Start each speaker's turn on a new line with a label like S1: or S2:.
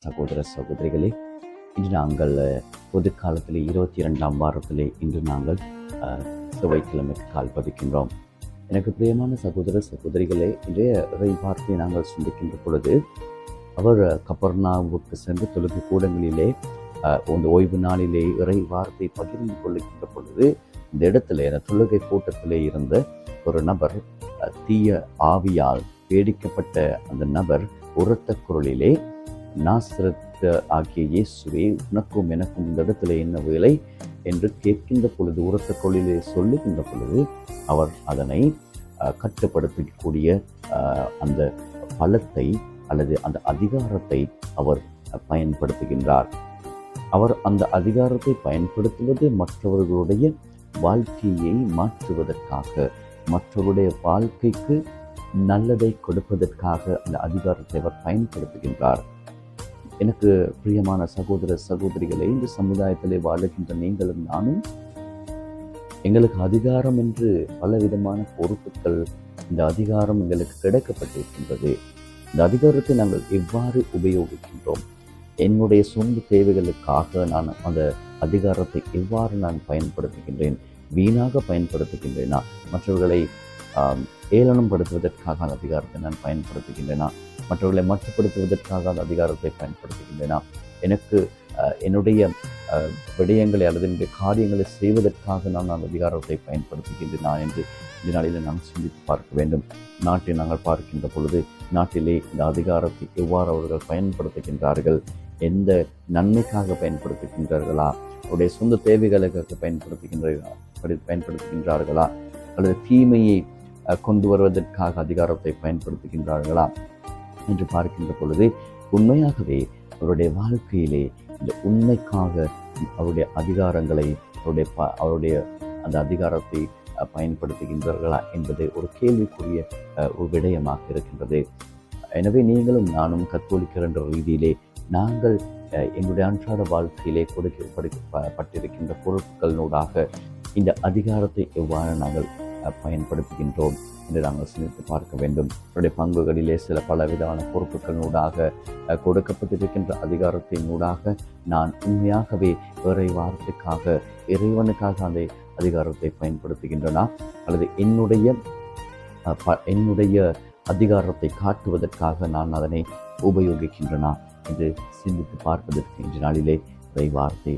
S1: சகோதர சகோதரிகளே, இன்று நாங்கள் பொது காலத்திலே 22ஆம் வாரத்திலே இன்று நாங்கள் செவ்வாய்க்கிழமைக்கு கால் பதிக்கின்றோம். எனக்கு பிரியமான சகோதர சகோதரிகளே, இன்றைய இறை வார்த்தையை நாங்கள் சிந்திக்கின்ற பொழுது, அவர் கப்பர்நாவுக்கு சென்று தொழுகை கூடங்களிலே இந்த ஓய்வு நாளிலே இறை வார்த்தை பகிர்ந்து கொள்ளுகின்ற பொழுது, இந்த இடத்துல அந்த தொழுகை கூட்டத்திலே இருந்த ஒரு நபர், தீய ஆவியால் பீடிக்கப்பட்ட அந்த நபர் உரத்த குரலிலே, நாசரேத் ஆகிய இயேசுவே, உனக்கும் எனக்கும் இந்த இடத்துல என்ன வேலை என்று கேட்கின்ற பொழுது, உரத்த குரலிலே சொல்லுகின்ற பொழுது, அவர் அதனை கட்டுப்படுத்தக்கூடிய அந்த பலத்தை அல்லது அந்த அதிகாரத்தை அவர் பயன்படுத்துகின்றார். அவர் அந்த அதிகாரத்தை பயன்படுத்துவது மற்றவர்களுடைய வாழ்க்கையை மாற்றுவதற்காக, மற்றவருடைய வாழ்க்கைக்கு நல்லதை கொடுப்பதற்காக அந்த அதிகாரத்தை அவர் பயன்படுத்துகின்றார். எனக்கு பிரியமான சகோதர சகோதரிகளை, இந்த சமுதாயத்திலே வாழுகின்ற நீங்களும் நானும், எங்களுக்கு அதிகாரம் என்று பலவிதமான பொறுப்புகள், இந்த அதிகாரம் எங்களுக்கு கிடைக்கப்பட்டிருக்கின்றது. இந்த அதிகாரத்தை நாங்கள் எவ்வாறு உபயோகிக்கின்றோம்? என்னுடைய சொந்த தேவைகளுக்காக நான் அந்த அதிகாரத்தை எவ்வாறு நான் பயன்படுத்துகின்றேன்? வீணாக பயன்படுத்துகின்றேனா? மற்றவர்களை ஏளனப்படுத்துவதற்காக அந்த அதிகாரத்தை நான் பயன்படுத்துகின்றேனா? மற்றவர்களை மட்டுப்படுத்துவதற்காக அந்த அதிகாரத்தை பயன்படுத்துகின்றேனா? எனக்கு என்னுடைய விடயங்களை அல்லது என்னுடைய காரியங்களை செய்வதற்காக நான் அந்த அதிகாரத்தை பயன்படுத்துகின்றேனா என்று இந்த நாளில் நாம் சிந்தித்து பார்க்க வேண்டும். நாட்டை நாங்கள் பார்க்கின்ற பொழுது, நாட்டிலே இந்த அதிகாரத்தை எவ்வாறு அவர்கள் பயன்படுத்துகின்றார்கள்? எந்த நன்மைக்காக பயன்படுத்துகின்றார்களா? அவருடைய சொந்த தேவைகளுக்காக பயன்படுத்துகின்றார்களா? அல்லது தீமையை கொண்டு வருவதற்காக அதிகாரத்தை பயன்படுத்துகின்றார்களா என்று பார்க்கின்ற பொழுது, உண்மையாகவே அவருடைய வாழ்க்கையிலே இந்த உண்மைக்காக அவருடைய அதிகாரங்களை, அவருடைய அந்த அதிகாரத்தை பயன்படுத்துகின்றார்களா என்பது ஒரு கேள்விக்குரிய ஒரு விடயமாக இருக்கின்றது. எனவே நீங்களும் நானும் கத்தோலிக்கர் என்ற ரீதியிலே நாங்கள் எங்களுடைய அன்றாட வாழ்க்கையிலே கொடுக்கப்பட்டிருக்கின்ற பொறுப்புகளினூடாக இந்த அதிகாரத்தை எவ்வாறு நாங்கள் பயன்படுத்துகின்றோம் என்று நாங்கள் சிந்தித்து பார்க்க வேண்டும். அவருடைய பங்குகளிலே சில பலவிதமான பொறுப்புகளினூடாக கொடுக்கப்பட்டிருக்கின்ற அதிகாரத்தினூடாக நான் உண்மையாகவே இறை வார்த்தைக்காக, இறைவனுக்காக அந்த அதிகாரத்தை பயன்படுத்துகின்றனா, அல்லது என்னுடைய அதிகாரத்தை காட்டுவதற்காக நான் அதனை உபயோகிக்கின்றனா என்று சிந்தித்து பார்ப்பதற்கு இன்று நாளிலே இறை வார்த்தை